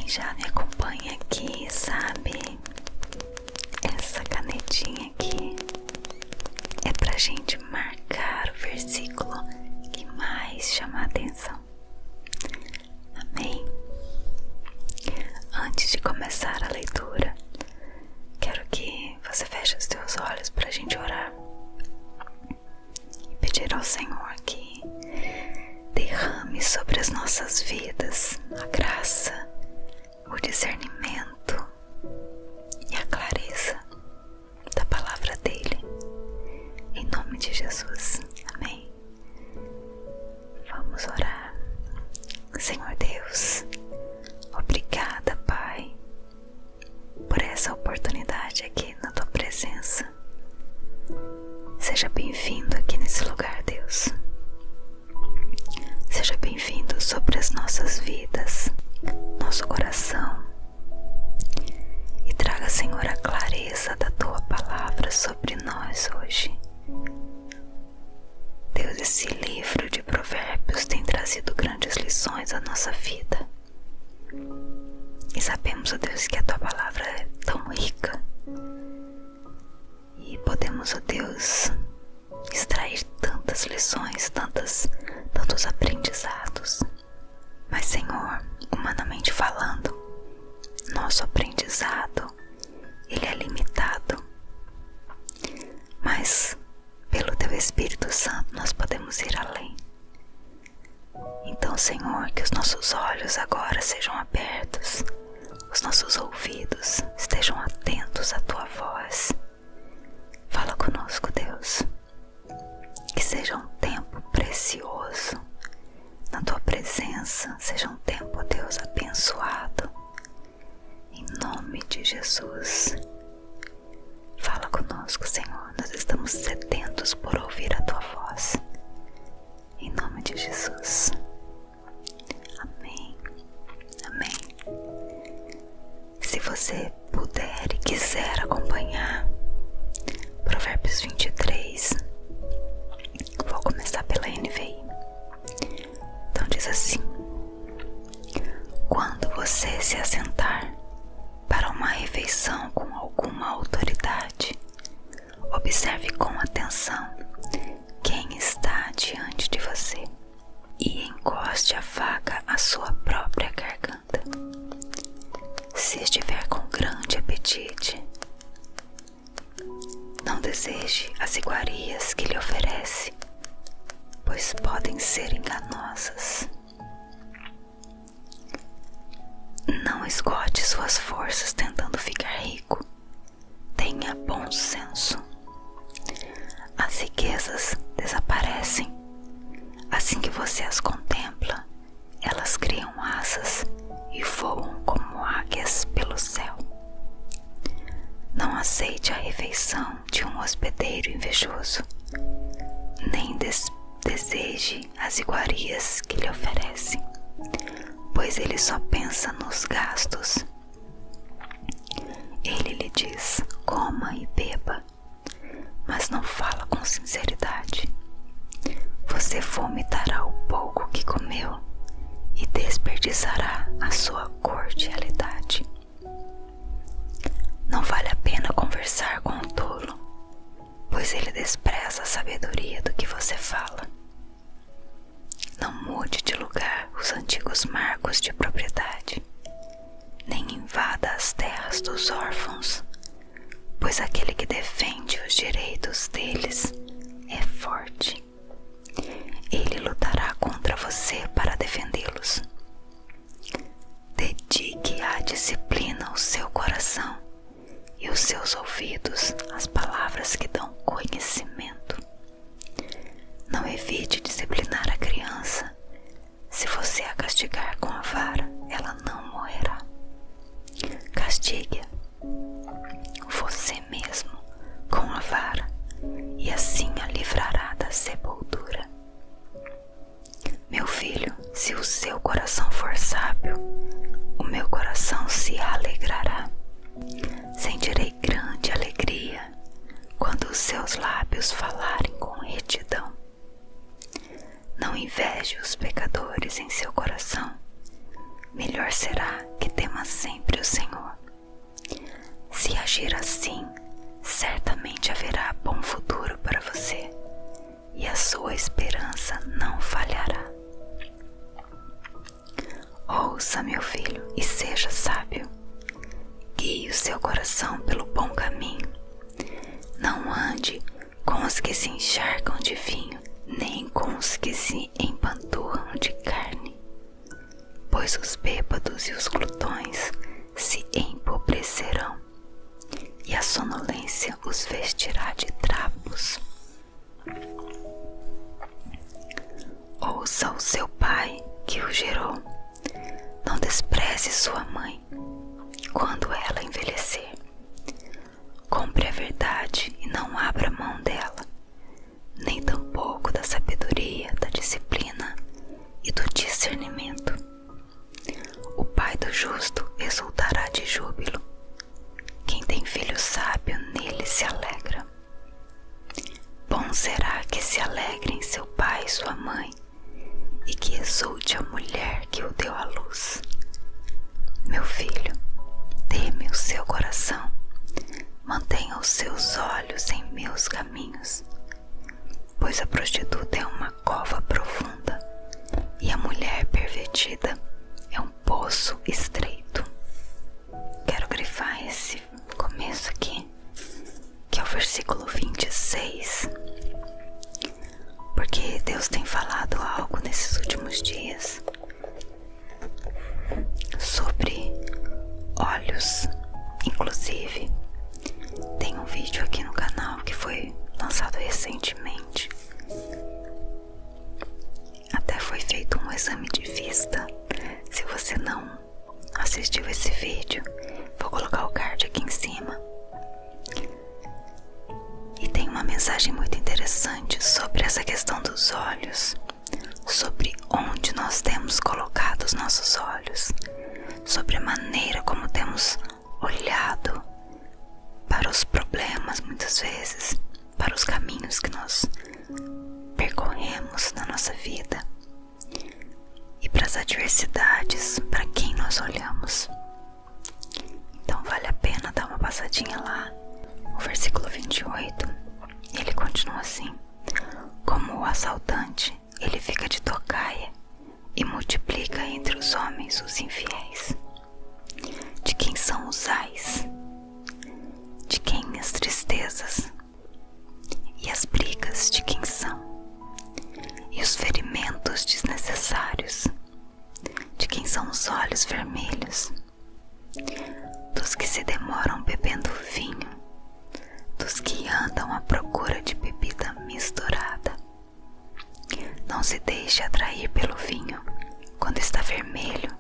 já me acompanha aqui sabe, essa canetinha aqui é pra gente marcar o versículo que mais chama a atenção. Amém? Antes de começar a leitura, quero que você feche os teus olhos pra gente orar e pedir ao Senhor que derrame sobre as nossas vidas a graça, o discernimento e a clareza da palavra dele, em nome de Jesus. Amém? Vamos orar. Senhor Deus, obrigada, Pai, por essa oportunidade aqui na tua presença. Seja bem-vindo aqui nesse lugar, Deus. Seja bem-vindo sobre as nossas vidas, nosso coração, e traga, Senhor, a clareza da tua palavra sobre nós hoje. Deus, esse livro de Provérbios tem trazido grandes lições à nossa vida. E sabemos, ó Deus, que a tua palavra é tão rica. E podemos, ó Deus, extrair tantas lições, tantos aprendizados. Mas, Senhor, humanamente falando, nosso aprendizado, ele é limitado. Mas, pelo teu Espírito Santo, nós podemos ir além. Então, Senhor, que os nossos olhos agora sejam abertos, os nossos ouvidos estejam atentos à tua voz. Fala conosco, Deus. Que seja um tempo precioso na tua presença, seja um tempo, Deus, abençoado. Em nome de Jesus. Fala conosco, Senhor. Nós estamos sedentos por ouvir a tua voz. Em nome de Jesus. Amém. Amém. Se você puder e quiser acompanhar Provérbios 23, vou começar pela NVI. Então diz assim: quando você se assentar para uma refeição com alguma autoridade, observe com atenção quem está diante de você e encoste a faca à sua própria garganta. Se estiver com grande apetite, não deseje as iguarias que lhe oferece, pois podem ser enganosas. Não esgote suas forças tentando ficar rico. Tenha bom senso. As riquezas desaparecem. Assim que você as contempla, elas criam asas e voam como águias pelo céu. Não aceite a refeição de um hospedeiro invejoso, nem deseje as iguarias que lhe oferecem, pois ele só pensa nos gastos. Ele lhe diz: coma e beba, mas não fala com sinceridade. Você vomitará o pouco que comeu e desperdiçará a sua cordialidade. Não vale a pena conversar com o tolo, pois ele despreza a sabedoria do que você fala. Não mude de lugar os antigos marcos de propriedade, nem invada as terras dos órfãos, pois aquele que defende os direitos deles é forte. Ele lutará contra você para defendê-los. Dedique à disciplina o seu coração e os seus ouvidos às palavras que dão conhecimento. Não evite disciplinar a criança. Se você a castigar com a vara, ela não morrerá. Castigue-a você mesmo com a vara, e assim a livrará da sepultura. Meu filho, se o seu coração for sábio, o meu coração se alegrará. Sentirei grande alegria quando os seus lábios falarem com retidão. Não inveje os pecadores em seu coração. Melhor será que tema ama sempre o Senhor. Se agir assim, certamente haverá bom futuro para você e a sua esperança não falhará. Ouça, meu filho, e seja sábio. Guie o seu coração pelo bom caminho. Não ande com os que se encharcam de vinho, nem com os que se empanturram de carne, pois os bêbados e os glutões se empobrecerão, e a sonolência os vestirá de trapos. Ouça o seu pai que o gerou. Não despreze sua mãe quando ela envelhecer. Compre a verdade e não abra mão dela, nem tampouco da sabedoria, da disciplina e do discernimento. O pai do justo exultará de júbilo. Quem tem filho sábio nele se alegra. Bom será que se alegrem seu pai e sua mãe, e que exulte a mulher que o deu à luz. Meu filho, teme o seu coração, mantenha os seus olhos em meus caminhos, pois a prostituta é uma cova profunda e a mulher pervertida é um poço estreito. Quero grifar esse começo aqui, que é o versículo 26, porque Deus tem falado algo nesses últimos dias sobre olhos. Inclusive, tem um vídeo aqui no canal que foi lançado recentemente. Até foi feito um exame de vista. Se você não assistiu esse vídeo, vou colocar o card aqui em cima. E tem uma mensagem muito interessante sobre essa questão dos olhos, sobre onde nós temos colocado os nossos olhos, sobre a maneira como temos olhado para os problemas, muitas vezes, para os caminhos que nós percorremos na nossa vida e para as adversidades, para quem nós olhamos. Então vale a pena dar uma passadinha lá. O versículo 28, ele continua assim: como o assaltante, ele fica de tocaia e multiplica entre os homens os infiéis. De quem são os ais? De quem as tristezas? E as brigas de quem são? E os ferimentos desnecessários? De quem são os olhos vermelhos? Dos que se demoram bebendo vinho, dos que andam à procura de bebida misturada. Não se deixe atrair pelo vinho quando está vermelho,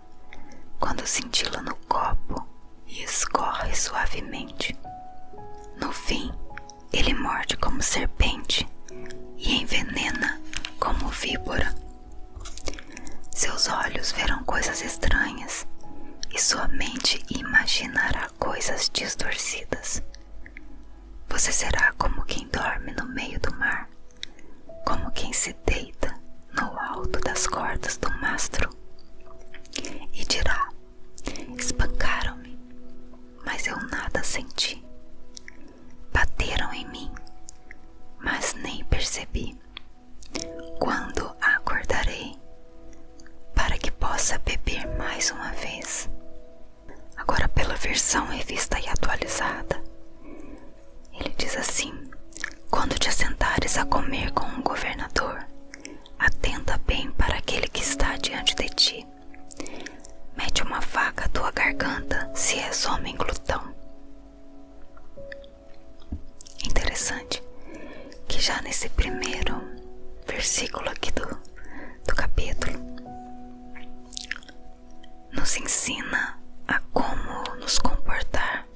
quando cintila no copo e escorre suavemente. No fim, ele morde como serpente e envenena como víbora. Seus olhos verão coisas estranhas e sua mente imaginará coisas distorcidas. Você será como quem dorme no meio do mar, como quem se deita no alto das cordas do mastro, e dirá: espancaram-me, mas eu nada senti. Bateram em mim, mas nem percebi. Quando acordarei, para que possa beber mais uma vez? Agora, pela versão revista e atualizada, ele diz assim: quando te assentares a comer com um governador, atenta bem para aquele que está diante de ti. Mete uma faca à tua garganta, se és homem glutão. Interessante que já nesse primeiro versículo aqui do capítulo nos ensina a como nos comportar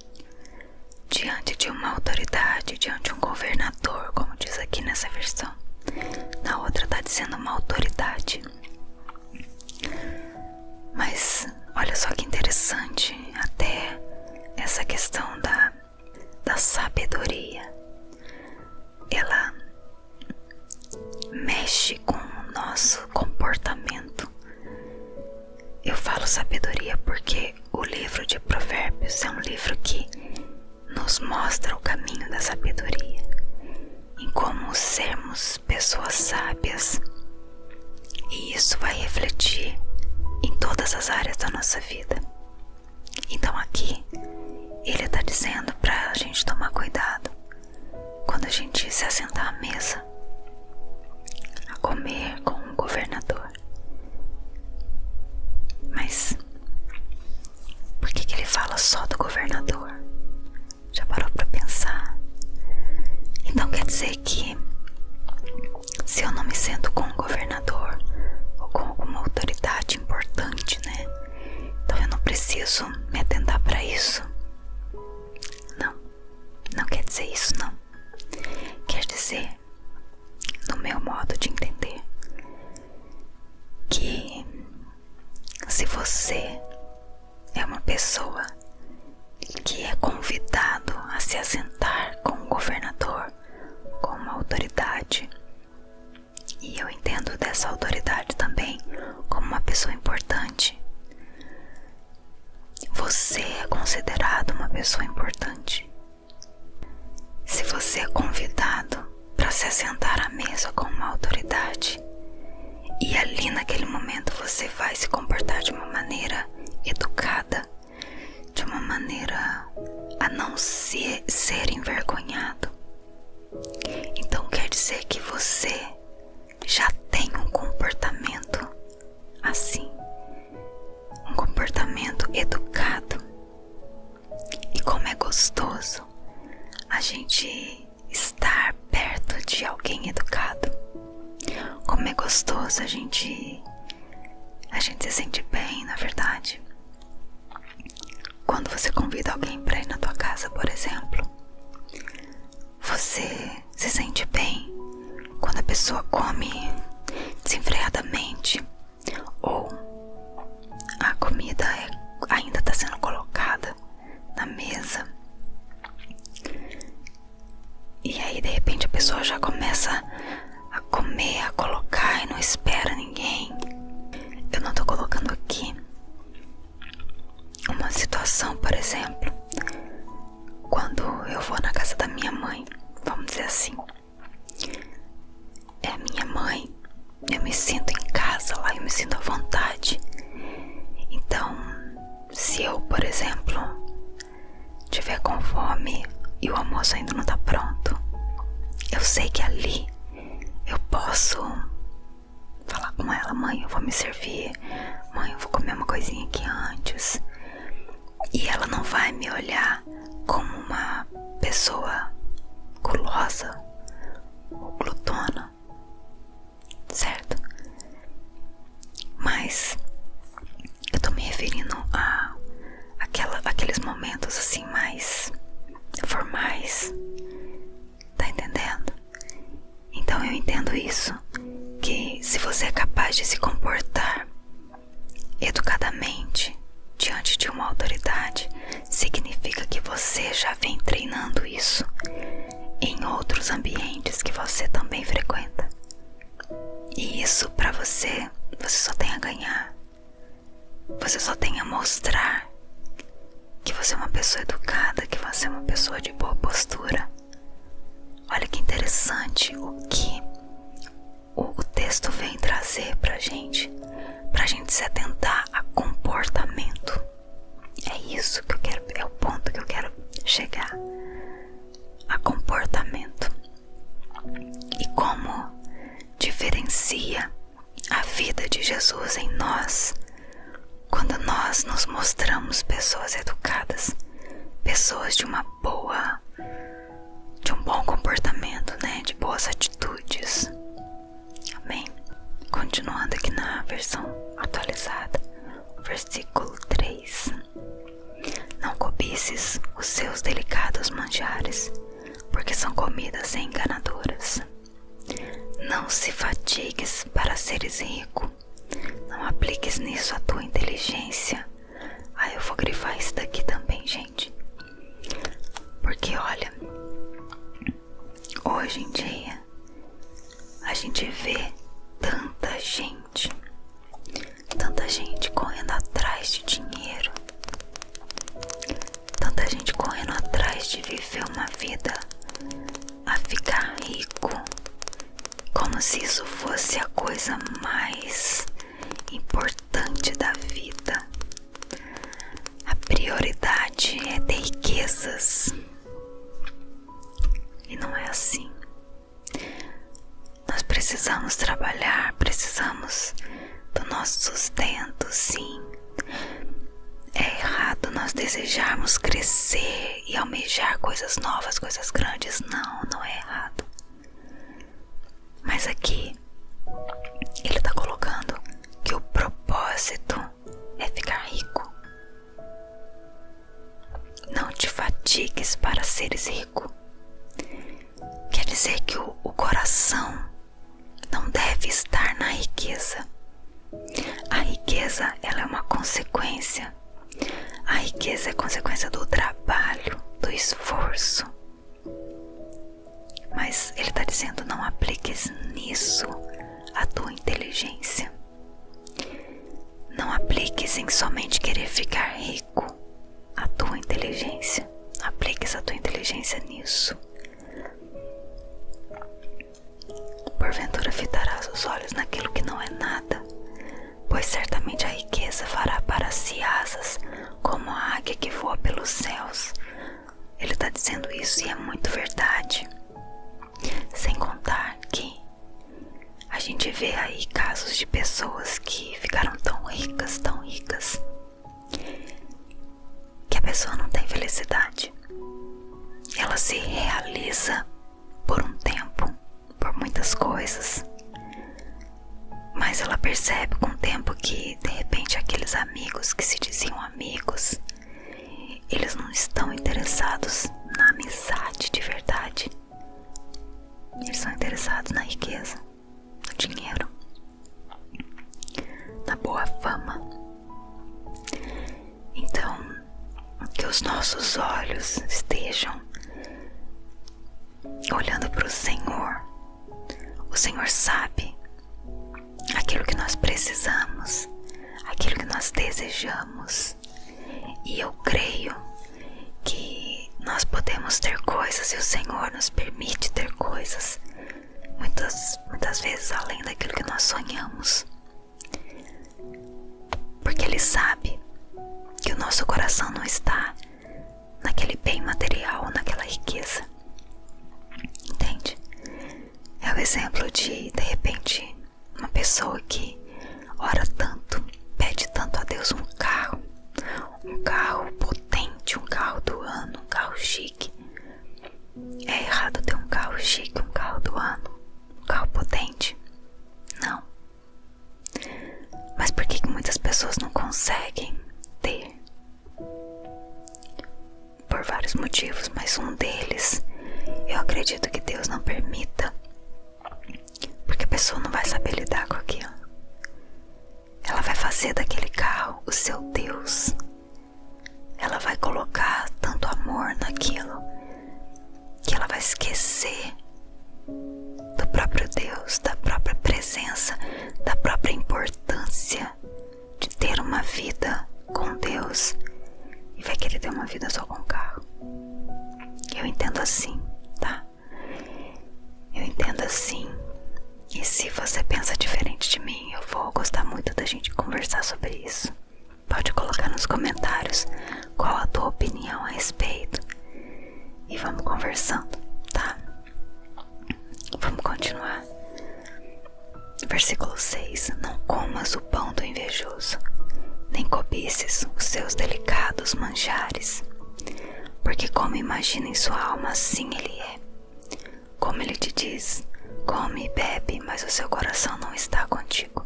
diante de uma autoridade, diante de um governador, como diz aqui nessa versão. Na outra está dizendo uma autoridade. Mas olha só que interessante, até essa questão da sabedoria, ela mexe com o nosso comportamento. Eu falo sabedoria porque o livro nossa vida. Então aqui ele está dizendo para a gente tomar cuidado quando a gente se assentar à mesa a comer com um governador. Mas por que ele fala só do governador? Já parou para pensar? Então quer dizer que se eu não me sento com um governador ou com alguma autoridade importante, né? Então eu não preciso me atentar para isso? Não, não quer dizer isso não. Quer dizer, no meu modo de entender, que se você é uma pessoa que é convidado a se assentar com um governador, com uma autoridade, e eu entendo dessa autoridade também como uma pessoa importante, você é considerado uma pessoa importante. Se você é convidado para se assentar à mesa com uma autoridade, e ali naquele momento você vai se comportar de uma maneira educada, de uma maneira a não ser envergonhado, então quer dizer que você já tem um comportamento assim, um comportamento educado. E como é gostoso a gente estar perto de alguém educado. Como é gostoso a gente se sente bem, na verdade. Quando você convida alguém para ir na tua casa, por exemplo, você se sente bem quando a pessoa come desenfreadamente, ou a comida ainda está sendo colocada na mesa, e aí de repente a pessoa já começa a comer, a colocar e não espera ninguém. Eu não tô colocando aqui uma situação, por exemplo, quando eu vou na casa da minha mãe, vamos dizer assim, é minha mãe, eu me sinto em casa lá, eu me sinto à vontade. Então, se eu, por exemplo, tiver com fome e o almoço ainda não tá pronto, eu sei que ali eu posso falar com ela: mãe, eu vou me servir, mãe, eu vou comer uma coisinha aqui antes. E ela não vai me olhar como uma pessoa gulosa ou glutona, certo? Mas eu tô me referindo a aqueles momentos assim mais formais, tá entendendo? Então eu entendo isso, que se você é capaz de se comportar educadamente diante de uma autoridade, significa que você já vem treinando isso em outros ambientes que você também frequenta. E isso pra você só tem a ganhar. Você só tem a mostrar que você é uma pessoa educada, que você é uma pessoa de boa postura. Olha que interessante o que o texto vem trazer pra gente se atentar a comportamento. É isso que eu quero, é o ponto que eu quero chegar, a comportamento. E como diferencia a vida de Jesus em nós quando nós nos mostramos pessoas educadas, pessoas de um bom comportamento, né? De boas atitudes. Amém? Continuando aqui na versão atualizada, versículo 3. Não cobices os seus delicados manjares, porque são comidas enganadoras. Não se fatigues para seres rico. Não apliques nisso a tua inteligência. Eu vou grifar isso daqui também, gente. Porque olha, hoje em dia a gente vê tanta gente correndo atrás de dinheiro, tanta gente correndo atrás de viver uma vida a ficar rico, como se isso fosse a coisa mais importante da vida. pode é ter riquezas. E não é assim. Nós precisamos trabalhar, precisamos do nosso sustento, sim. É errado nós desejarmos crescer e almejar coisas novas, coisas grandes. Não, não é errado. Mas aqui ele está colocando que o propósito é ficar rico. Não te fatigues para seres rico. Quer dizer que o coração não deve estar na riqueza. A riqueza, ela é uma consequência. A riqueza é consequência do trabalho, do esforço. Mas ele está dizendo, não apliques nisso a tua inteligência. Não apliques em somente querer ficar rico a tua inteligência. Apliques a tua inteligência nisso. Porventura fitarás os olhos naquilo que não é nada, pois certamente a riqueza fará para si asas, como a águia que voa pelos céus. Ele está dizendo isso e é muito verdade. Sem contar que a gente vê aí casos de pessoas que ficaram tão ricas, que a pessoa não tem felicidade. Ela se realiza por um tempo, por muitas coisas, mas ela percebe com o tempo que de repente aqueles amigos que se diziam amigos, eles não estão interessados na amizade de verdade. Eles são interessados na riqueza, no dinheiro, na boa fama. Então, que os nossos olhos estejam olhando para o Senhor. O Senhor sabe aquilo que nós precisamos, aquilo que nós desejamos. E eu creio que nós podemos ter coisas e o Senhor nos permite ter coisas, muitas vezes além daquilo que nós sonhamos, porque Ele sabe que o nosso coração não está naquele bem material, naquela riqueza. Entende? É o exemplo de repente, uma pessoa que ora tanto, pede tanto a Deus um carro potente, um carro do ano, um carro chique. É errado ter um carro chique, um carro do ano, um carro potente? Não. Mas por que muitas pessoas não conseguem ter? Por vários motivos, mas um deles, eu acredito que Deus não permita, porque a pessoa não vai saber lidar com aquilo. Ela vai fazer daquele carro o seu Deus. Ela vai colocar tanto amor naquilo que ela vai esquecer do próprio Deus, da própria presença, da própria importância de ter uma vida com Deus, e vai querer ter uma vida só com carro. Eu entendo assim, tá? Eu entendo assim. E se você pensa diferente de mim, eu vou gostar muito da gente conversar sobre isso. Pode colocar nos comentários qual a tua opinião a respeito. E vamos conversando, tá? Vamos continuar. Versículo 6. Não comas o pão do invejoso, nem cobices os seus delicados manjares, porque como imagina em sua alma, assim ele é. Como ele te diz, come e bebe, mas o seu coração não está contigo.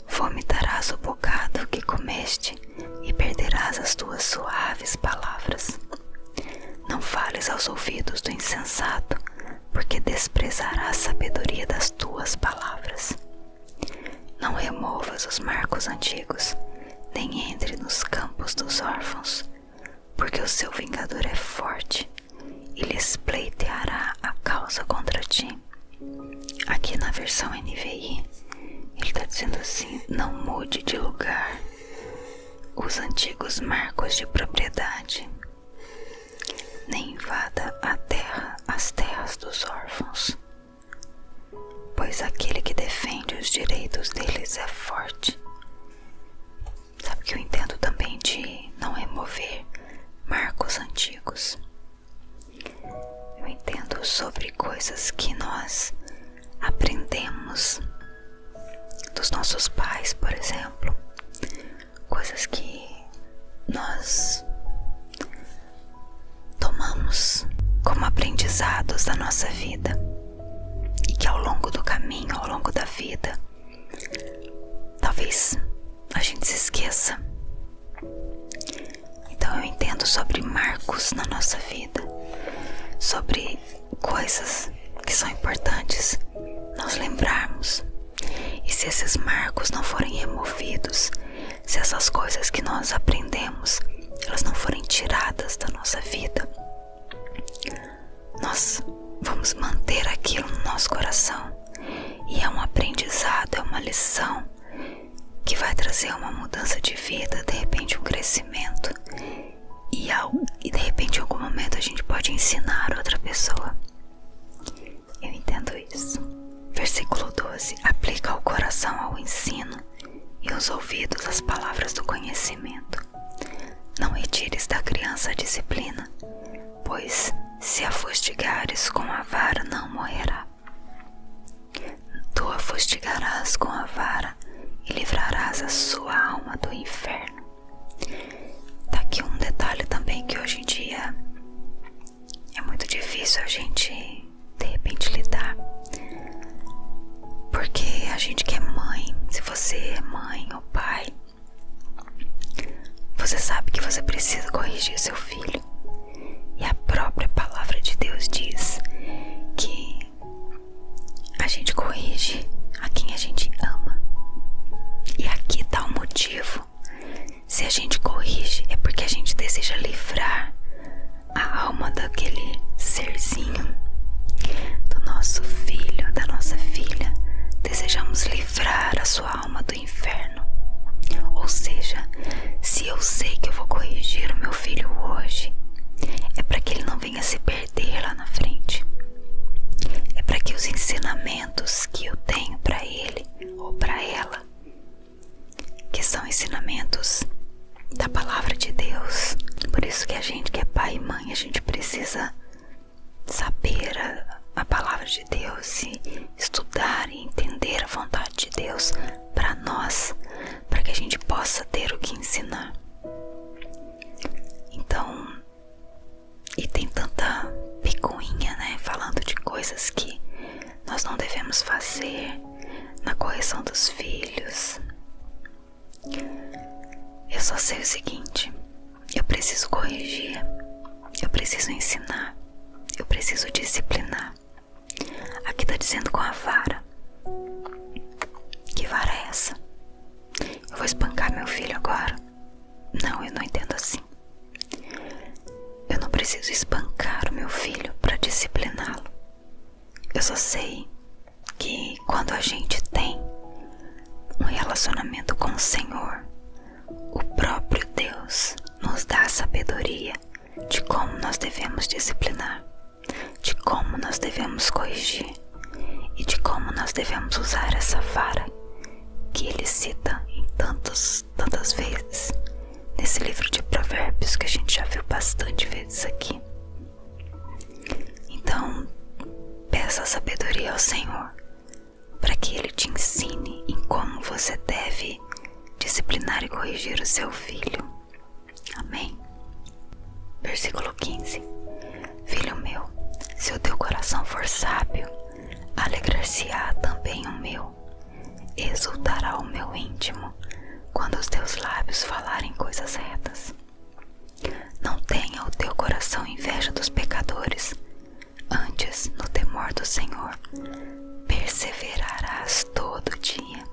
Vomitarás o bocado que comeste e perderás as tuas suaves palavras. Não fales aos ouvidos do insensato, porque desprezarás a sabedoria das tuas palavras. Não removas os marcos antigos, nem entre nos campos dos órfãos, porque o seu vingador é forte e lhes pleiteará a causa contra ti. Aqui na versão NVI, ele está dizendo assim: não mude de lugar os antigos marcos de propriedade, nem invada a terra, as terras dos órfãos, pois aquele que defende os direitos deles é forte. Sabe que eu entendo também de não remover Então eu entendo sobre marcos na nossa vida, sobre coisas que são importantes nós lembrarmos. E se esses marcos não forem removidos, se essas coisas que nós aprendemos, elas não forem tiradas da nossa vida, nós vamos manter aquilo no nosso coração. E é um aprendizado, é uma lição que vai trazer uma mudança de vida, de repente um crescimento. E de repente em algum momento a gente pode ensinar outra pessoa. Eu entendo isso. Versículo 12. Aplica o coração ao ensino e os ouvidos às palavras do conhecimento. Não retires da criança a disciplina, pois se a fustigares com a vara não morrerá. Tu a fustigarás com a vara e livrarás a sua alma do inferno. Tá aqui um detalhe também que hoje em dia é muito difícil a gente de repente lidar, porque a gente que é mãe, se você é mãe ou pai, você sabe que você precisa corrigir seu filho. E a própria palavra de Deus diz que a gente corrige a quem a gente ama. E aqui tá o motivo. Se a gente corrige é porque a gente deseja livrar a alma daquele serzinho, do nosso filho, da nossa filha. Desejamos livrar a sua alma do inferno. Ou seja, se eu sei que eu vou corrigir o meu filho hoje, é para que ele não venha se perder lá na frente. É para que os ensinamentos que eu tenho para ele ou para ela, que são ensinamentos da palavra de Deus. Por isso que a gente que é pai e mãe, a gente precisa saber a palavra de Deus e estudar e entender a vontade de Deus para nós, para que a gente possa ter o que ensinar. Então, e tem tanta picuinha, né, falando de coisas que nós não devemos fazer na correção dos filhos. Eu só sei o seguinte: eu preciso corrigir, eu preciso ensinar, eu preciso disciplinar. Aqui tá dizendo com a vara. Que vara é essa? Eu vou espancar meu filho agora? Não, eu não entendo assim. Eu não preciso espancar o meu filho para discipliná-lo. Eu só sei que quando a gente tem um relacionamento com o Senhor, o próprio Deus nos dá a sabedoria de como nós devemos disciplinar, de como nós devemos corrigir e de como nós devemos usar essa vara que ele cita em tantas vezes nesse livro de Provérbios, que a gente já viu bastante vezes aqui. Então, peça sabedoria ao Senhor para que ele te ensine em como você deve disciplinar e corrigir o seu filho. Amém? Versículo 15. Filho meu, se o teu coração for sábio, alegrar-se-á também o meu, exultará o meu íntimo quando os teus lábios falarem coisas retas. Não tenha o teu coração inveja dos pecadores, antes, no temor do Senhor, perseverarás todo dia,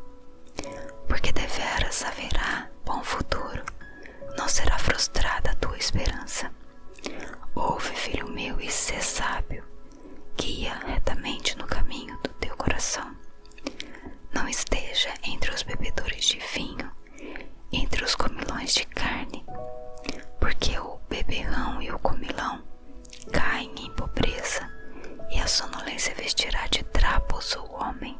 porque deveras haverá bom futuro, não será frustrada a tua esperança. Ouve, filho meu, e sê sábio, guia retamente no caminho do teu coração. Não esteja entre os bebedores de vinho, entre os comilões de carne, porque o beberrão e o comilão caem em pobreza, e a sonolência vestirá de trapos o homem.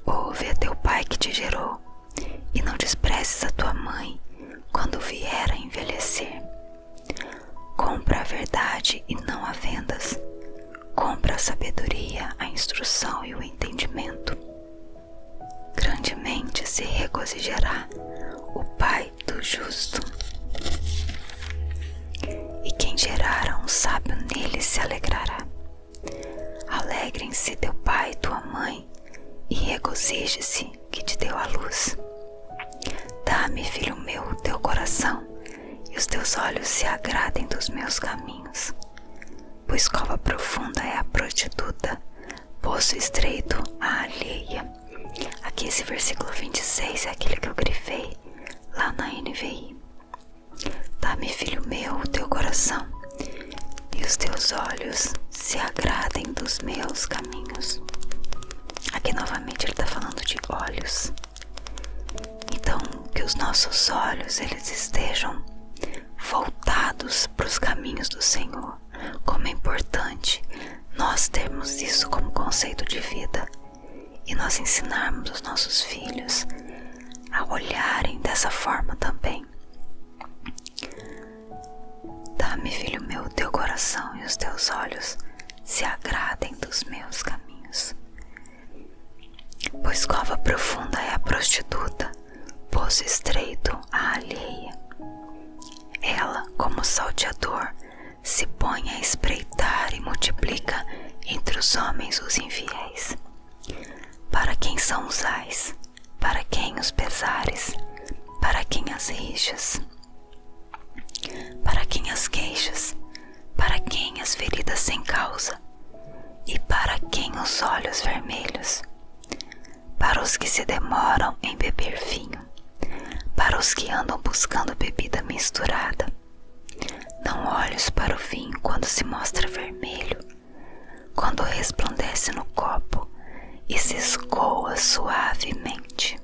Ouve a teu pai que te gerou, e não desprezes a tua mãe quando vier a envelhecer. Compra a verdade e não a vendas. Compra a sabedoria, a instrução e o entendimento. Grandemente se regozijará o pai do justo, e quem gerar um sábio nele se alegrará. Alegrem-se teu pai e tua mãe, e regozije-se que te deu a luz. Dá Dá-me, filho meu, o teu coração, e os teus olhos se agradem dos meus caminhos. Pois cova profunda é a prostituta, poço estreito a alheia. Aqui esse versículo 26 é aquele que eu grifei lá na NVI. Dá-me, filho meu, o teu coração, e os teus olhos se agradem dos meus caminhos. Aqui novamente ele está falando de olhos. Então, que os nossos olhos eles estejam voltados para os caminhos do Senhor. Como é importante nós termos isso como conceito de vida e nós ensinarmos os nossos filhos a olharem dessa forma também. Dá-me, filho meu, o teu coração, e os teus olhos se agradem dos meus caminhos. Pois cova profunda é a prostituta, poço estreito a alheia. Ela, como salteador, se põe a espreitar e multiplica entre os homens os infiéis. Para quem são os ais? Para quem os pesares? Para quem as rixas? Para quem as queixas? Para quem as feridas sem causa? E para quem os olhos vermelhos? Para os que se demoram em beber vinho, para os que andam buscando bebida misturada. Não olhes para o vinho quando se mostra vermelho, quando resplandece no copo e se escoa suavemente.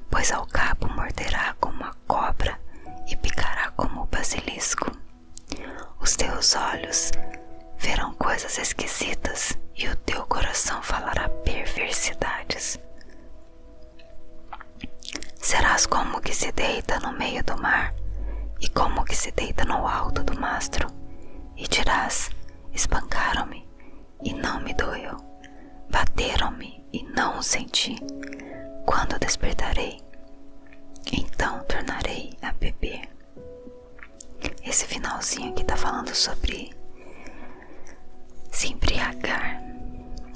Pois ao cabo morderá como a cobra e picará como o basilisco. Os teus olhos verão coisas esquisitas e o teu coração falará perversidades. Serás como o que se deita no meio do mar e como o que se deita no alto do mastro, e dirás: espancaram-me e não me doeu, bateram-me e não o senti. Quando despertarei, então tornarei a beber. Esse finalzinho aqui tá falando sobre se embriagar,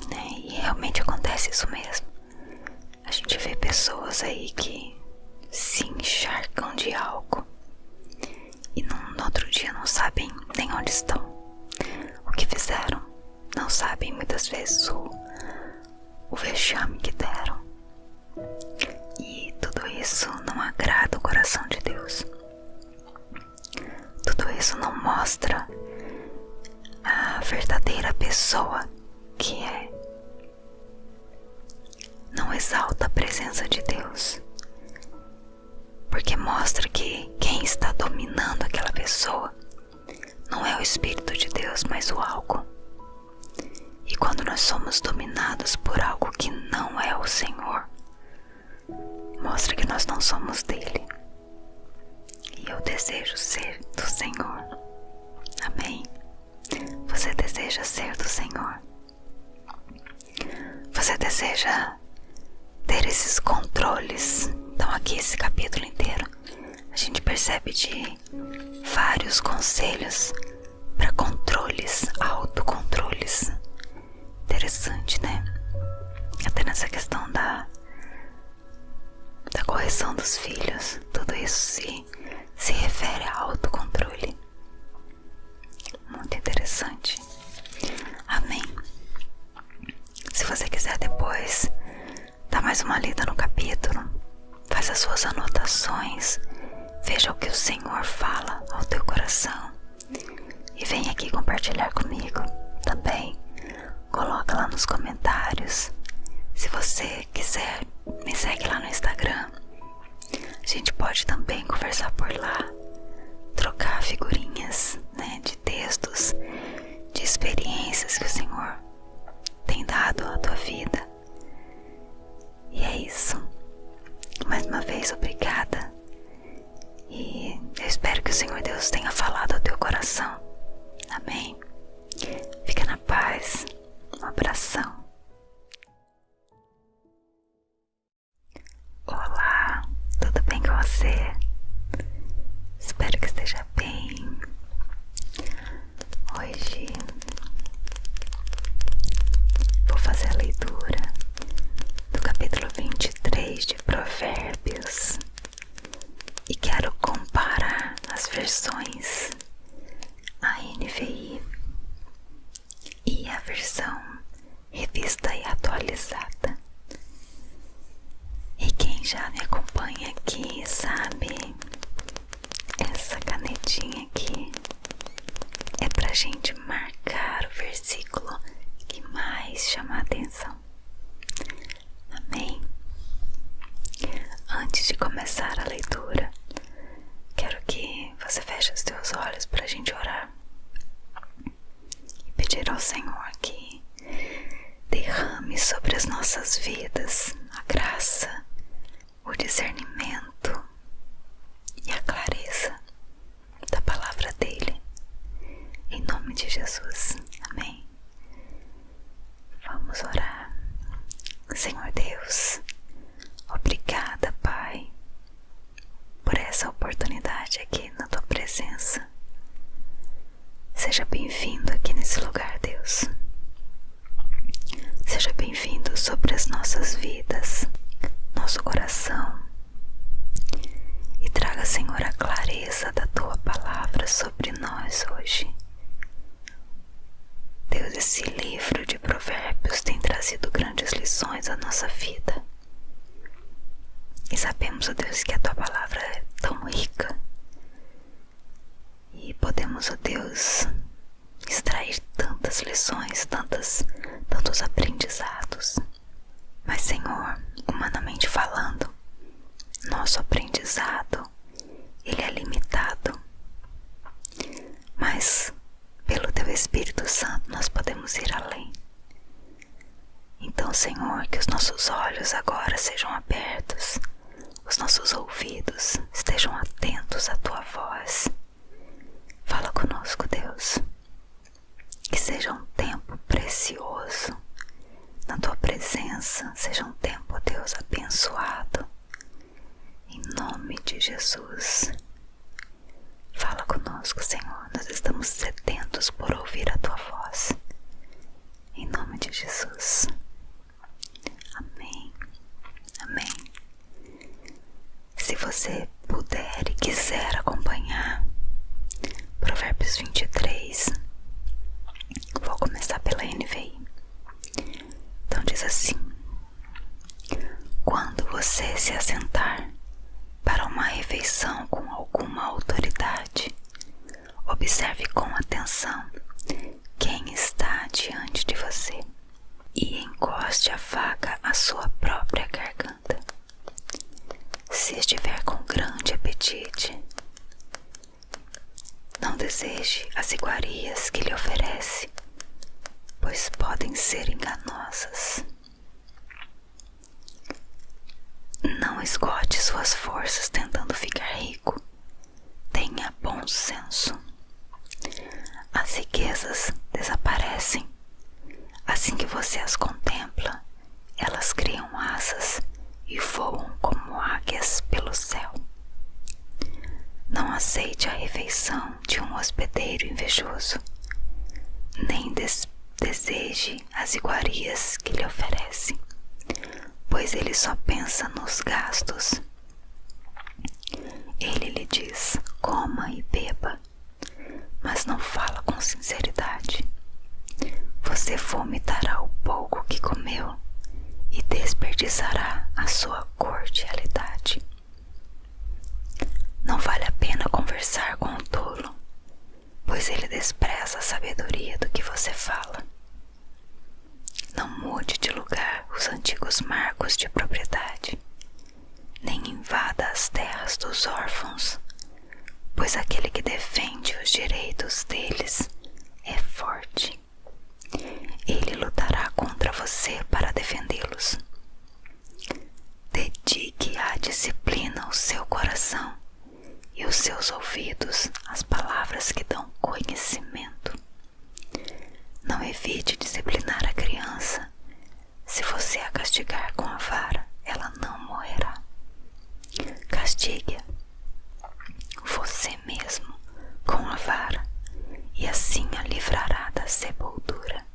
né? E realmente acontece isso mesmo. A gente vê pessoas aí que se encharcam de álcool e no outro dia não sabem nem onde estão, o que fizeram, não sabem muitas vezes o vexame que deram. E tudo isso não agrada o coração de Deus. Tudo isso não mostra a verdadeira pessoa que é. Não exalta a presença de Deus, porque mostra que quem está dominando aquela pessoa não é o Espírito de Deus, mas o álcool. E quando nós somos dominados por algo que não é o Senhor, mostra que nós não somos dele. E eu desejo ser do Senhor. Amém? Você deseja ser do Senhor? Você deseja ter esses controles? Então aqui esse capítulo inteiro a gente percebe de vários conselhos para controles, autocontroles. Interessante, né? Até nessa questão da correção dos filhos, tudo isso se refere a autocontrole. Muito interessante. Amém. Se você quiser depois dar mais uma lida no capítulo, faz as suas anotações, veja o que o Senhor fala ao teu coração e vem aqui compartilhar comigo também. Coloca lá nos comentários. Se você quiser, me segue lá no Instagram. A gente pode também conversar por lá, trocar figurinhas, né, de textos, de experiências que o Senhor tem dado à tua vida. E é isso. Mais uma vez, obrigada. E eu espero que o Senhor Deus tenha falado ao teu coração. Amém. Fica na paz. Um abração. Olá, tudo bem com você? Espero que esteja bem. Hoje vou fazer a leitura do capítulo 23 de Provérbios. leitura, quero que você feche os teus olhos para a gente orar e pedir ao Senhor que derrame sobre as nossas vidas a graça, o discernimento e a clareza da palavra dele, em nome de Jesus, amém. Vamos orar. Senhor Deus, obrigada, Pai, por essa oportunidade aqui na tua presença. Seja bem-vindo aqui nesse lugar, Deus. Seja bem-vindo sobre as nossas vidas, nosso coração, e traga, Senhor, a clareza da tua palavra sobre nós hoje. Deus, esse livro de Provérbios tem trazido grandes lições à nossa vida. E sabemos, ó Deus, que a tua palavra é tão rica. E podemos, ó Deus, extrair tantas lições, tantos aprendizados. Mas, Senhor, humanamente falando, nosso aprendizado, ele é limitado. Mas, pelo teu Espírito Santo, nós podemos ir além. Então, Senhor, que os nossos olhos agora sejam abertos, os nossos ouvidos estejam atentos à tua voz. Fala conosco, Deus. Que seja um tempo precioso na tua presença, seja um tempo, Deus, abençoado. Em nome de Jesus. Fala conosco, Senhor. Nós estamos sedentos por ouvir a tua voz. Em nome de Jesus. Amém. Amém. Se você puder e quiser acompanhar Provérbios 23, vou começar pela NVI. Então diz assim: quando você se assentar para uma refeição com alguma autoridade, observe com atenção quem está diante de você e encoste a faca à sua própria garganta. Se estiver com grande apetite, não deseje as iguarias que lhe oferece, pois podem ser enganosas. Não esgote suas forças tentando ficar rico. Tenha bom senso. As riquezas desaparecem. Assim que você as contempla, elas criam asas e voam como águias pelo céu. Não aceite a refeição de um hospedeiro invejoso, nem deseje as iguarias que lhe oferece, pois ele só pensa nos gastos. Ele lhe diz: coma e beba, mas não fala com sinceridade. Você vomitará o pouco que comeu e desperdiçará a sua cordialidade. Não vale a pena conversar com o tolo, pois ele despreza a sabedoria do que você fala. Não mude de lugar os antigos marcos de propriedade, nem invada as terras dos órfãos, pois aquele que defende os direitos deles é forte. Ele lutará contra você para defendê-los. Dedique à disciplina o seu coração e os seus ouvidos às palavras que dão conhecimento. Não evite disciplinar a criança. Se você a castigar com a vara, ela não morrerá. Castigue-a você mesmo com a vara, e assim a livrará da sepultura.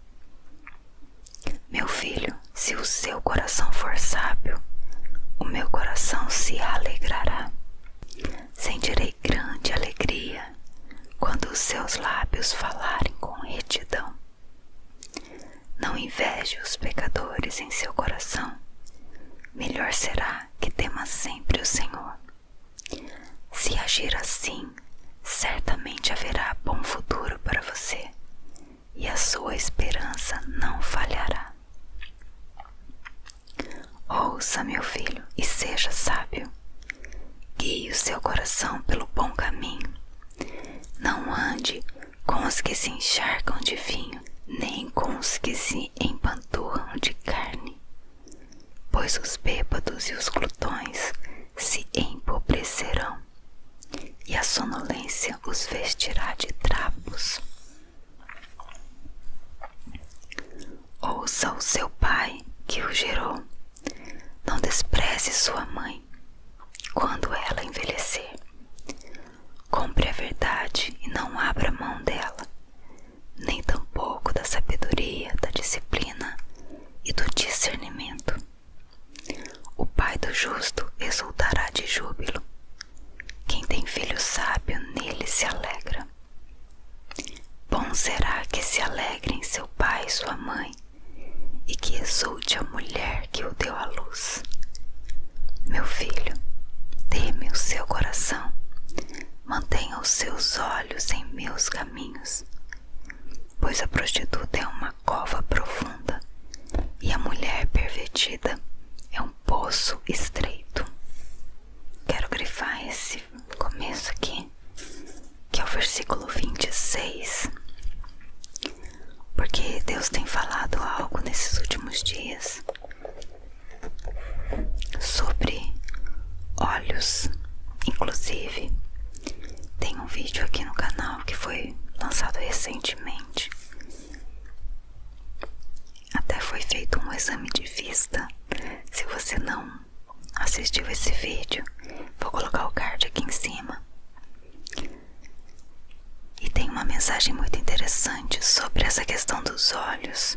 Meu filho, se o seu coração for sábio, o meu coração se alegrará. Sentirei grande alegria quando os seus lábios falarem com retidão. Não inveje os pecadores em seu coração. Melhor será que tema sempre o Senhor. Se agir assim, certamente haverá bom futuro para você, e a sua esperança não falhará. Ouça, meu filho, e seja sábio. o seu coração pelo bom caminho. Não ande com os que se encharcam de vinho, nem com os que se empanturram de carne, pois os bêbados e os glutões se empobrecerão, e a sonolência os vestirá de trapos. Ouça o seu pai que o gerou, não despreze sua mãe quando ela envelhecer. Compre a verdade e não abra mão dela, nem tampouco da sabedoria, da disciplina e do discernimento. O pai do justo exultará de júbilo. Quem tem filho sábio nele se alegra. Bom será que se alegrem seu pai e sua mãe, e que exulte a mulher que o deu à luz. Meu filho, teme o seu coração, mantenha os seus olhos em meus caminhos, pois a prostituta é uma cova profunda, e a mulher pervertida é um poço estreito. Quero grifar esse começo aqui, que é o versículo 26, porque Deus tem falado algo nesses últimos dias sobre olhos. Inclusive, tem um vídeo aqui no canal que foi lançado recentemente. Até foi feito um exame de vista. Se você não assistiu esse vídeo, vou colocar o card aqui em cima. E tem uma mensagem muito interessante sobre essa questão dos olhos,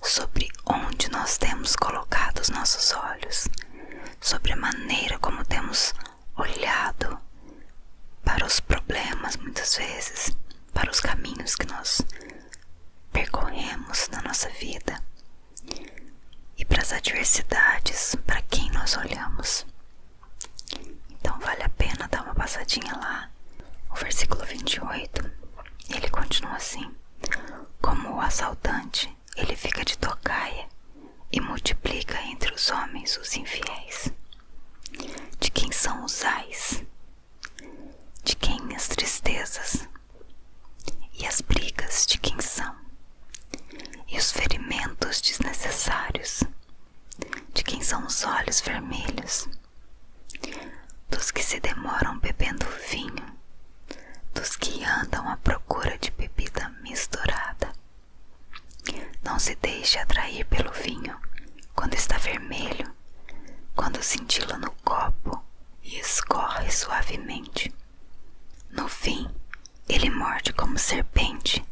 sobre onde nós temos colocado os nossos olhos, sobre a maneira como temos olhado para os problemas, muitas vezes, para os caminhos que nós percorremos na nossa vida e para as adversidades, para quem nós olhamos. Então vale a pena dar uma passadinha lá. O versículo 28, ele continua assim: como o assaltante, ele fica de tocaia e multiplica entre os homens os infiéis. De quem são os ais? De quem as tristezas? E as brigas de quem são? E os ferimentos desnecessários? De quem são os olhos vermelhos? Dos que se demoram bebendo vinho, dos que andam à procura de bebida misturada. Não se deixe atrair pelo vinho quando está vermelho, quando cintila no copo e escorre suavemente. No fim, ele morde como serpente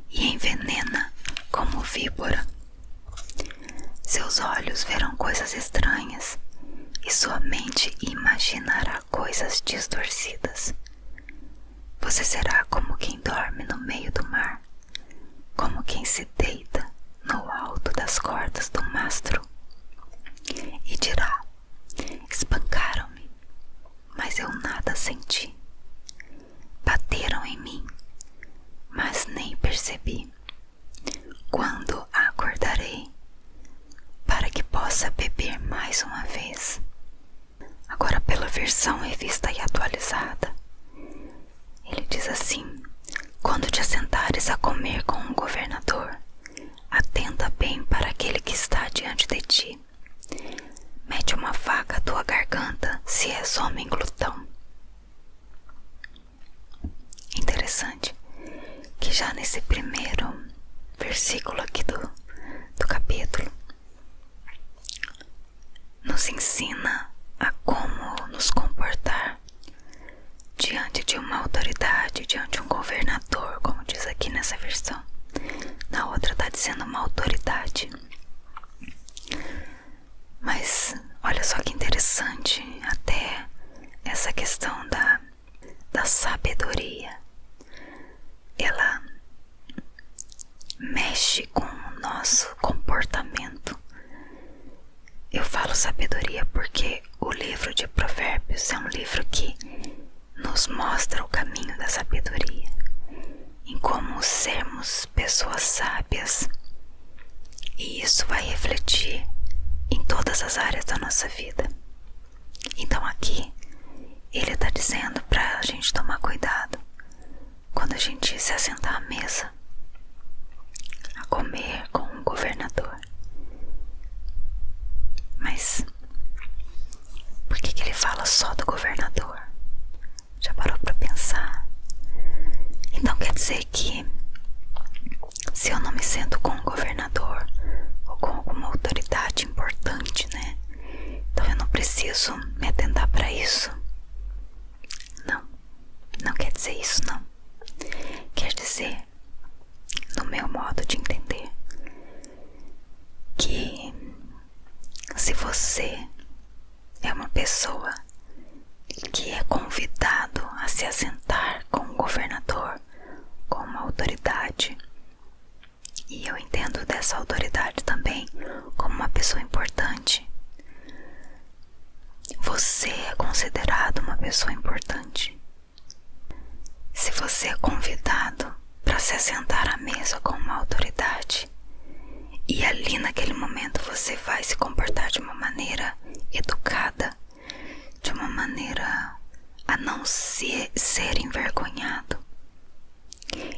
e envenena como víbora. Seus olhos verão coisas estranhas e sua mente imaginará coisas distorcidas. Você será como quem dorme no meio do mar, como quem se deita no alto das cordas do mastro, e dirá: espancaram-me, mas eu nada senti. Bateram em mim, mas nem percebi. Quando acordarei, para que possa beber mais uma vez? Agora, pela versão revista e atualizada, ele diz assim: quando te assentares a comer com um governador, atenta bem para aquele que está diante de ti. Mete uma faca à tua garganta, se és homem glutão. Interessante que já nesse primeiro versículo aqui do capítulo nos ensina a como nos comportar diante de uma autoridade, diante de um governador, como diz aqui nessa versão. Na outra está dizendo uma autoridade. Mas olha só que interessante, até essa questão da sabedoria, ela mexe com o nosso comportamento. Eu falo sabedoria porque o livro de Provérbios é um livro que nos mostra o caminho da sabedoria, em como sermos pessoas sábias, e isso vai refletir em todas as áreas da nossa vida. Então aqui ele dizer isso, não. Quer dizer, no meu modo de entender, que se você é uma pessoa que é convidado a se assentar com um governador, com uma autoridade, e eu entendo dessa autoridade também como uma pessoa importante, você é considerado uma pessoa importante. Se você é convidado para se assentar à mesa com uma autoridade, e ali naquele momento você vai se comportar de uma maneira educada, de uma maneira a não ser envergonhado,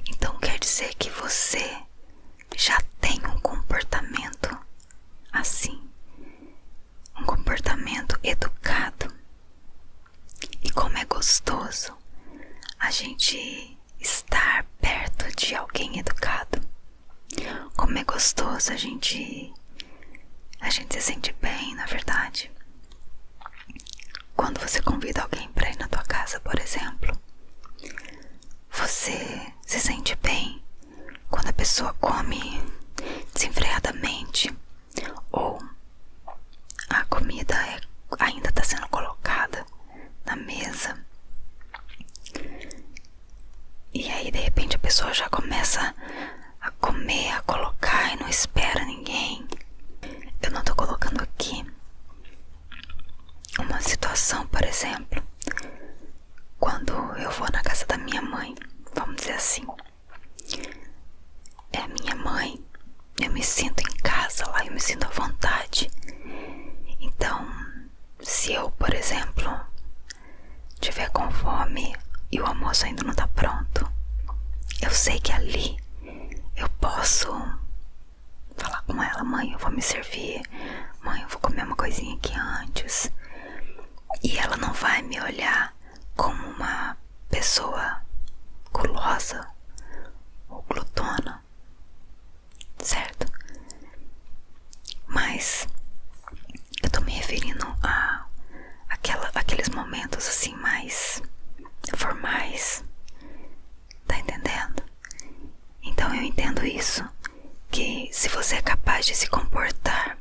então quer dizer que você já tem um comportamento assim, um comportamento educado. E como é gostoso a gente estar perto de alguém educado. Como é gostoso a gente se sente bem, na verdade. Quando você convida alguém para ir na tua casa, por exemplo, você se sente bem quando a pessoa come desenfreadamente, ou a comida ainda está sendo colocada na mesa, e aí de repente a pessoa já começa a comer, a colocar e não espera ninguém. Eu não tô colocando aqui uma situação, por exemplo, quando eu vou na casa da minha mãe, vamos dizer assim, é minha mãe, eu me sinto em casa lá, eu me sinto à vontade. Então, se eu, por exemplo, tiver com fome e o almoço ainda não tá pronto, eu sei que ali eu posso falar com ela: mãe, eu vou me servir, mãe, eu vou comer uma coisinha aqui antes. E ela não vai me olhar como uma pessoa gulosa ou glutona, certo? Mas eu tô me referindo a aqueles momentos assim mais formais, tá entendendo? Então eu entendo isso, que se você é capaz de se comportar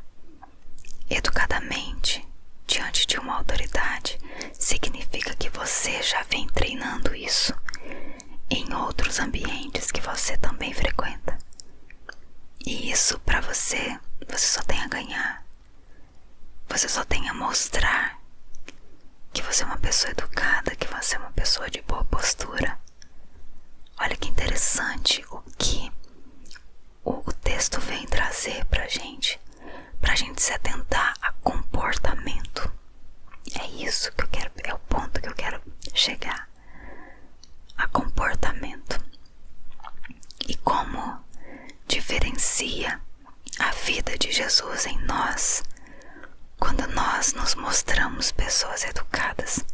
educadamente diante de uma autoridade, significa que você já vem treinando isso em outros ambientes que você também frequenta. E isso pra você só tem a ganhar. Você só tem a mostrar que você é uma pessoa educada, que você é uma pessoa de boa postura. Olha que interessante o que o texto vem trazer pra gente se atentar a comportamento. É isso que eu quero, é o ponto que eu quero chegar, a comportamento. E como diferencia a vida de Jesus em nós quando nós nos mostramos pessoas educadas,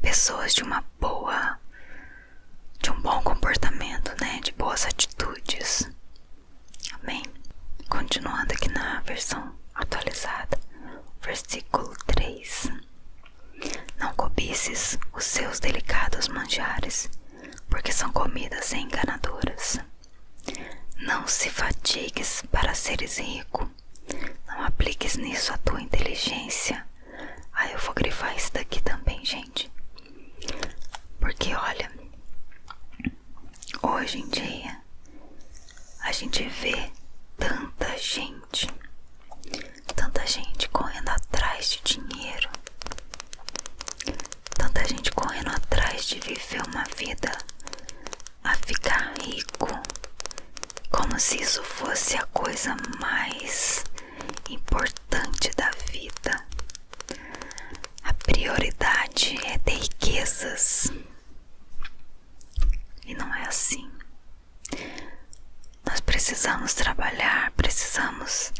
pessoas de um bom comportamento, né? De boas atitudes. Amém? Continuando aqui na versão atualizada, versículo 3. Não cobices os seus delicados manjares, porque são comidas enganadoras. Não se fatigues para seres rico. Não apliques nisso a tua inteligência. Eu vou grifar isso daqui também, gente. Porque olha, hoje em dia a gente vê tanta gente correndo atrás de dinheiro, tanta gente correndo atrás de viver uma vida a ficar rico, como se isso fosse a coisa mais importante da vida. A prioridade é ter riquezas, e não é assim. Nós precisamos trabalhar, precisamos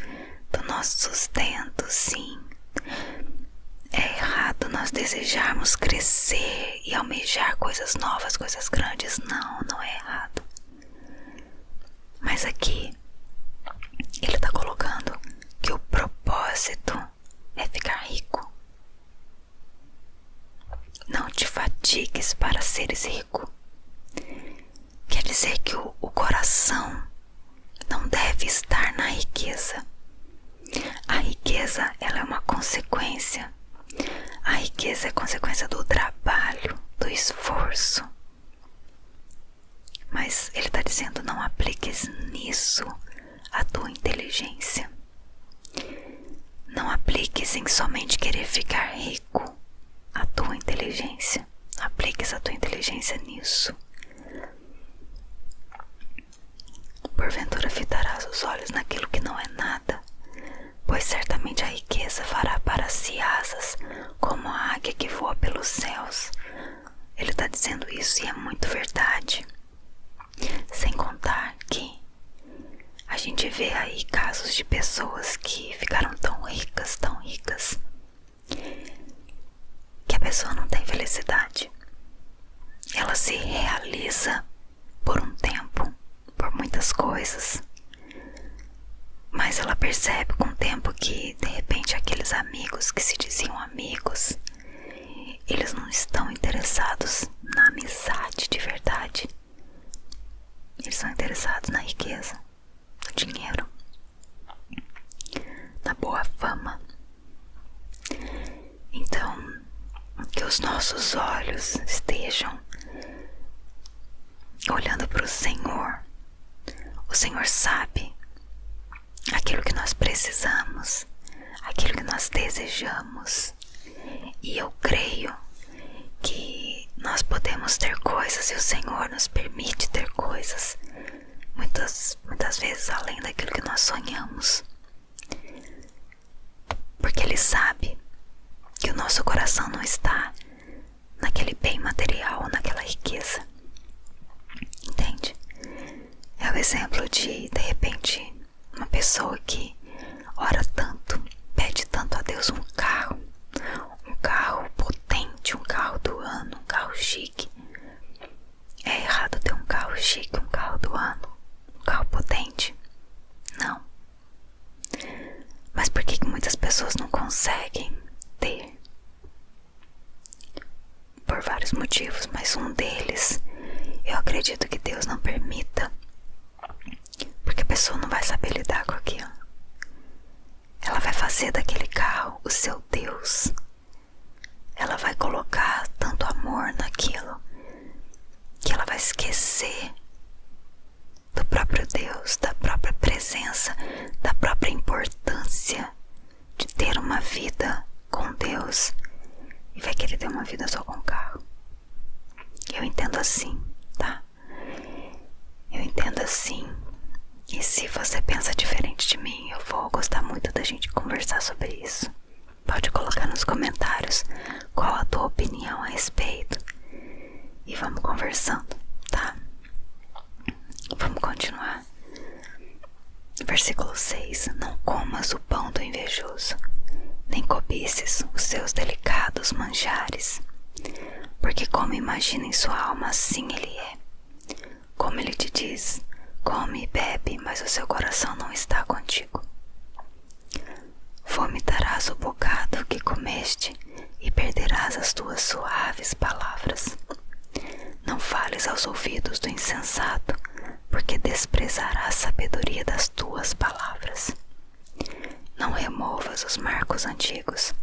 do nosso sustento, sim. É errado nós desejarmos crescer e almejar coisas novas, coisas grandes. Não é errado. Mas aqui ele está colocando que o propósito é ficar rico. Não te fatigues para seres rico. dizer que o coração não deve estar na riqueza. A riqueza, ela é uma consequência. A riqueza é consequência do trabalho, do esforço. Mas ele está dizendo, não apliques nisso a tua inteligência. Não apliques em somente querer ficar rico a tua inteligência. Apliques a tua inteligência nisso. Porventura fitarás os olhos naquilo que não é nada, pois certamente a riqueza fará para si asas, como a águia que voa pelos céus. Ele está dizendo isso e é muito verdade. Sem contar que a gente vê aí casos de pessoas que ficaram tão ricas, que a pessoa não tem felicidade. Ela se realiza por um tempo, por muitas coisas, mas ela percebe com o tempo que de repente aqueles amigos que se diziam amigos, eles não estão interessados na amizade de verdade. Eles são interessados na riqueza, no dinheiro, na boa fama. Então, que os nossos olhos estejam olhando para o Senhor. O Senhor sabe aquilo que nós precisamos, aquilo que nós desejamos. E eu creio que nós podemos ter coisas e o Senhor nos permite ter coisas, muitas vezes além daquilo que nós sonhamos, porque Ele sabe que o nosso coração não está naquele bem material, naquela riqueza, entende? É o exemplo de repente, uma pessoa que ora tanto, pede tanto a Deus um carro potente, um carro do ano, um carro chique. É errado ter um carro chique, um carro do ano, um carro potente? Não. Mas por que muitas pessoas não conseguem ter? Por vários motivos, mas um deles, eu acredito que Deus não permita, porque a pessoa não vai saber lidar com aquilo. Ela vai fazer daquele carro o seu Deus. Ela vai colocar tanto amor naquilo que ela vai esquecer do próprio Deus, da própria presença, da própria importância de ter uma vida com Deus, e vai querer ter uma vida só com carro. Eu entendo assim, tá? Eu entendo assim. E se você pensa diferente de mim, eu vou gostar muito da gente conversar sobre isso. Pode colocar nos comentários qual a tua opinião a respeito e vamos conversando, tá? Vamos continuar. Versículo 6. Não comas o pão do invejoso, nem cobices os seus delicados manjares, porque como imagina em sua alma, assim ele é. Como ele te diz, come e bebe, mas o seu coração não está contigo. Vomitarás o bocado que comeste e perderás as tuas suaves palavras. Não fales aos ouvidos do insensato, porque desprezará a sabedoria das tuas palavras. Não removas os marcos antigos,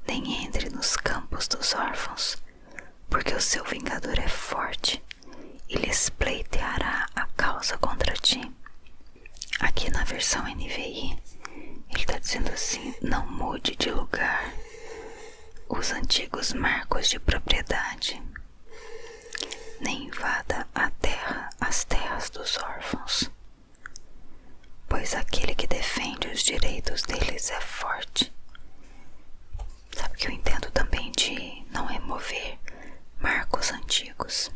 nem entre nos campos dos órfãos, porque o seu vingador é forte e lhes pleiteará a causa contra ti. Aqui na versão NVI, ele está dizendo assim: não mude de lugar os antigos marcos de propriedade, nem invada a terra, as terras dos órfãos, pois aquele que defende os direitos deles é forte. Sabe que eu entendo também de não remover marcos antigos.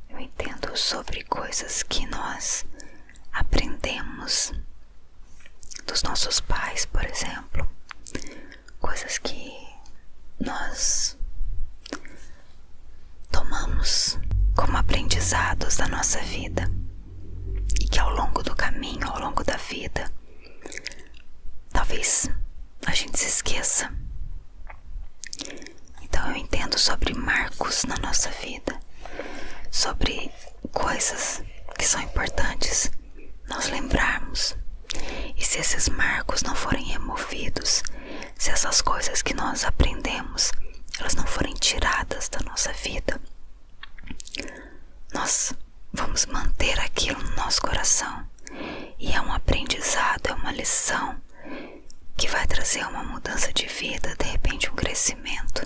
Eu entendo sobre coisas que nós aprendemos dos nossos pais, por exemplo, coisas que nós tomamos como aprendizados da nossa vida e que ao longo do caminho, ao longo da vida, talvez a gente se esqueça. Então eu entendo sobre marcos na nossa vida, sobre coisas que são importantes nós lembrarmos. E se esses marcos não forem removidos, se essas coisas que nós aprendemos, elas não forem tiradas da nossa vida, nós vamos manter aquilo no nosso coração. E é um aprendizado, é uma lição que vai trazer uma mudança de vida, de repente um crescimento.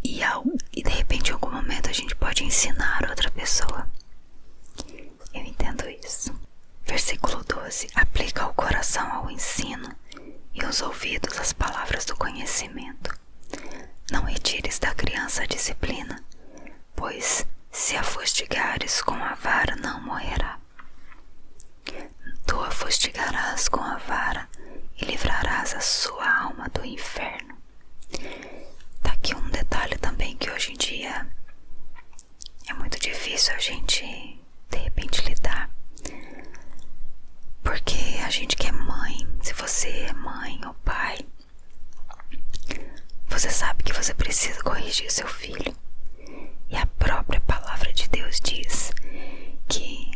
E de repente em algum momento a gente pode ensinar outra pessoa. Eu entendo isso. Versículo 12. Aplica o coração ao ensino e os ouvidos às palavras do conhecimento. Não retires da criança a disciplina, pois se a fustigares com a vara não morrerá. Tu a fustigarás com a vara e livrarás a sua alma do inferno. Tá aqui um detalhe também que hoje em dia é muito difícil a gente de repente lidar, porque a gente que é mãe, se você é mãe ou pai, você sabe que você precisa corrigir seu filho. E a própria palavra de Deus diz que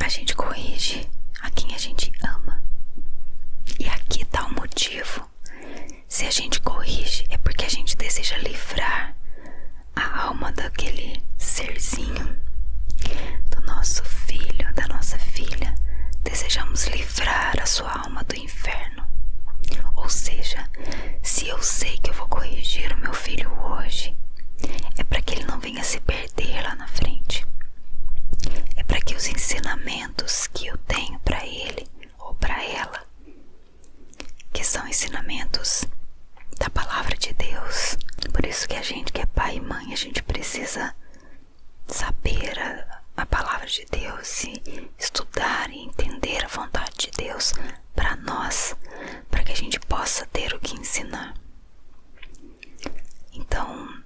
a gente corrige a quem a gente ama. E aqui está o motivo. Se a gente corrige é porque a gente deseja livrar a alma daquele serzinho, do nosso filho, da nossa filha. Desejamos livrar a sua alma do inferno. Ou seja, se eu sei que eu vou corrigir o meu filho hoje, é para que ele não venha se perder lá na frente. É para que os ensinamentos que eu tenho para ele ou para ela, que são ensinamentos da palavra de Deus. Por isso que a gente que é pai e mãe, a gente precisa saber a palavra de Deus e estudar e entender a vontade de Deus para nós, para que a gente possa ter o que ensinar. Então,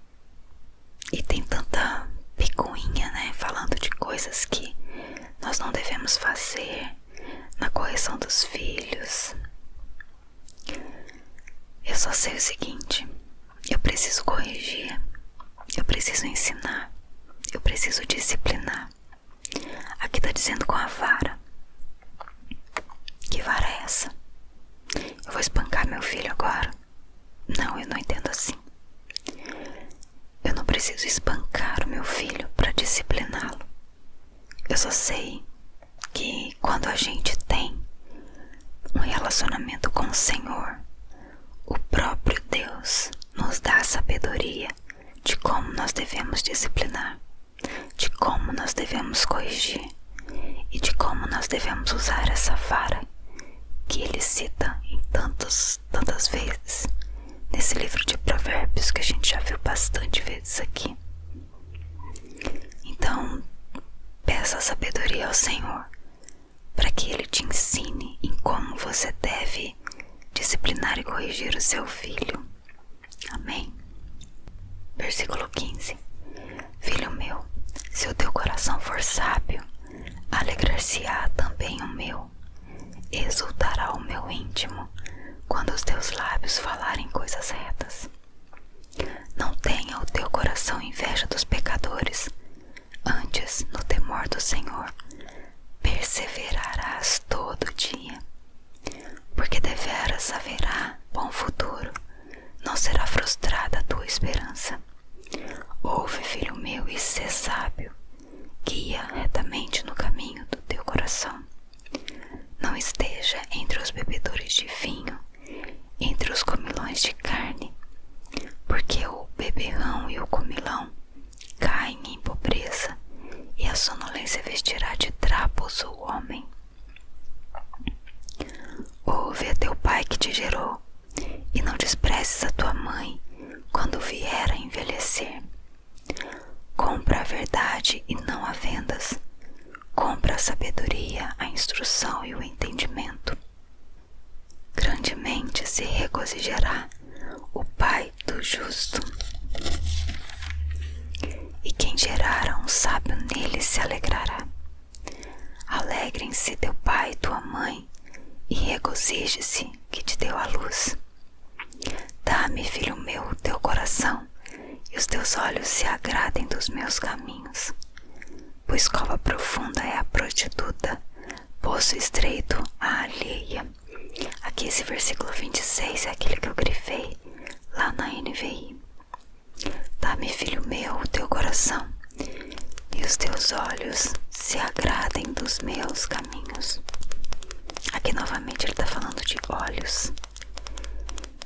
e tem tanta picuinha, né, falando de coisas que nós não devemos fazer na correção dos filhos. Eu só sei o seguinte: eu preciso corrigir, eu preciso ensinar, eu preciso disciplinar. Aqui tá dizendo com a vara. Que vara é essa? Eu vou espancar meu filho agora? Não, eu não entendo assim. Eu não preciso espancar o meu filho para discipliná-lo. Eu só sei que quando a gente tem um relacionamento com o Senhor, o próprio Deus nos dá a sabedoria de como nós devemos disciplinar, de como nós devemos corrigir e de como nós devemos usar essa vara que ele cita em tantas vezes nesse livro de Provérbios, que a gente já viu bastante vezes aqui. Então, peça sabedoria ao Senhor para que ele te ensine em como você deve disciplinar e corrigir o seu filho. Amém. Versículo 15. Filho meu, se o teu coração for sábio, alegrar-se-á também o meu, exultará o meu íntimo quando os teus lábios falarem coisas retas. Não tenha o teu coração inveja dos pecadores, antes, no temor do Senhor, perseverarás todo dia, porque deveras haverá bom futuro, não será frustrada a tua esperança. Ouve, filho meu, e sê sábio, guia retamente no caminho do teu coração. Não esteja entre os bebedores de vinho, entre os comilões de carne, porque o beberrão e o comilão caem em pobreza, e a sonolência vestirá de trapos o homem. Ouve a teu pai que te gerou, e não desprezes a tua mãe quando vier a envelhecer. Compra a verdade e não a vendas. Compra a sabedoria, a instrução e o entendimento. Grandemente se regozijará o pai do justo, e quem gerar um sábio nele se alegrará. Alegrem-se teu pai e tua mãe, e regozije-se que te deu a luz. Dá-me, filho meu, o teu coração, e os teus olhos se agradem dos meus caminhos. pois cova profunda é a prostituta, poço estreito a alheia. Aqui esse versículo 26 é aquele que eu grifei lá na NVI. Dá-me, filho meu, o teu coração, e os teus olhos se agradem dos meus caminhos. Aqui novamente ele está falando de olhos.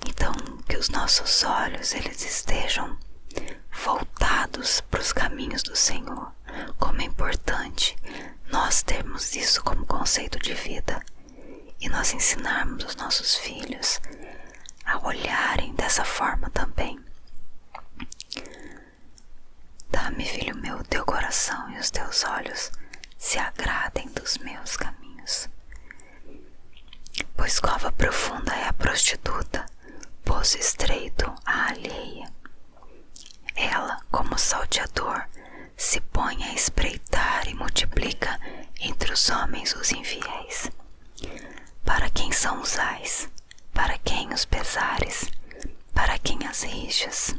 Então, que os nossos olhos eles estejam voltados para os caminhos do Senhor. Como é importante nós termos isso como conceito de vida e nós ensinarmos os nossos filhos a olharem dessa forma também. Dá-me, filho meu, o teu coração e os teus olhos se agradem dos meus caminhos. Pois cova profunda é a prostituta, poço estreito a alheia. Ela, como salteador, se põe a espreitar e multiplica entre os homens os infiéis. Para quem são os ais? Para quem os pesares? Para quem as rixas?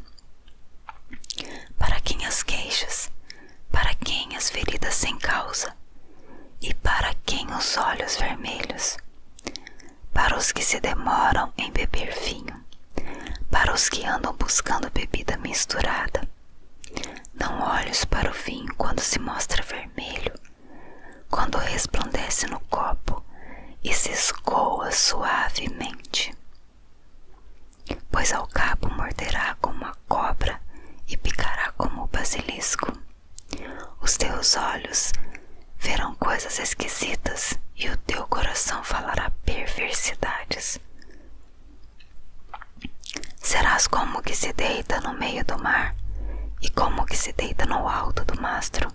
Para quem as queixas? Para quem as feridas sem causa? E para quem os olhos vermelhos? Para os que se demoram em beber vinho, para os que andam buscando bebida misturada. Não olhes para o vinho quando se mostra vermelho, quando resplandece no copo e se escoa suavemente. Pois ao cabo morderá como a cobra e picará como o basilisco. Os teus olhos verão coisas esquisitas e o teu coração falará perversidades. Serás como o que se deita no meio do mar e como o que se deita no alto do mastro,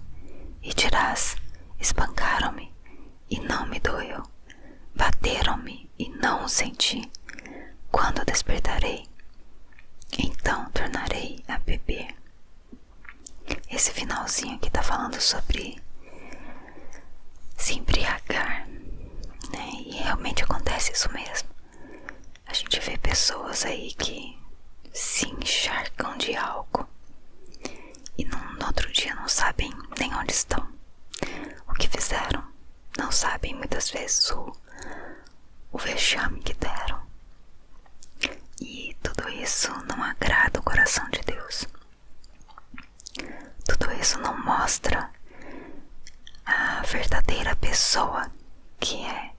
e dirás: espancaram-me e não me doeu, bateram-me e não o senti. Quando despertarei, então tornarei a beber. Esse finalzinho aqui tá falando sobre se embriagar, né? E realmente acontece isso mesmo. A gente vê pessoas aí que se encharcam de álcool e no outro dia não sabem nem onde estão, o que fizeram, não sabem muitas vezes o vexame que deram. E tudo isso não agrada o coração de Deus. Tudo isso não mostra a verdadeira pessoa que é.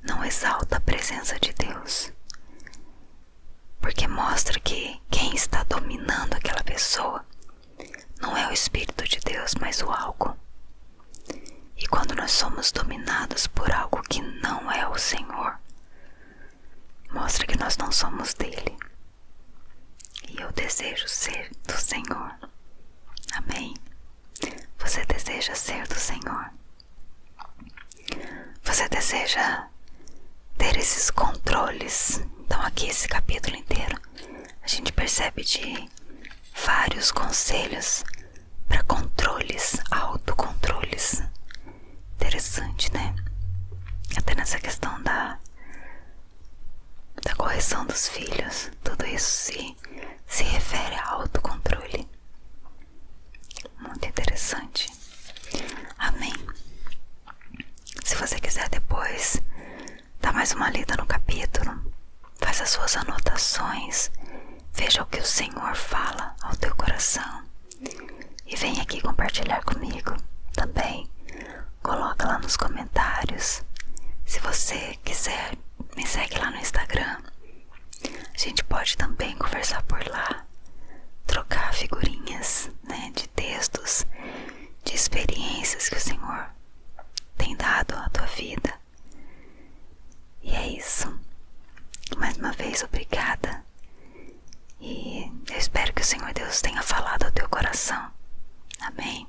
Não exalta a presença de Deus, porque mostra que quem está dominando aquela pessoa não é o Espírito de Deus, mas o álcool. E quando nós somos dominados por algo que não é o Senhor, mostra que nós não somos dele. E eu desejo ser do Senhor. Amém? Você deseja ser do Senhor? Você deseja ter esses controles? Então aqui esse capítulo inteiro a gente percebe de vários conselhos para controles, autocontroles. Interessante, né? Até nessa questão da correção dos filhos, tudo isso se refere a autocontrole. Muito interessante. Amém. Se você quiser depois dar mais uma lida no capítulo, faz as suas anotações, veja o que o Senhor fala ao teu coração e vem aqui compartilhar comigo também. Coloca lá nos comentários. Se você quiser, me segue lá no Instagram. A gente pode também conversar por lá, trocar figurinhas, né, de textos, de experiências que o Senhor tem dado à tua vida. E é isso. Mais uma vez, obrigada. E eu espero que o Senhor Deus tenha falado ao teu coração. Amém.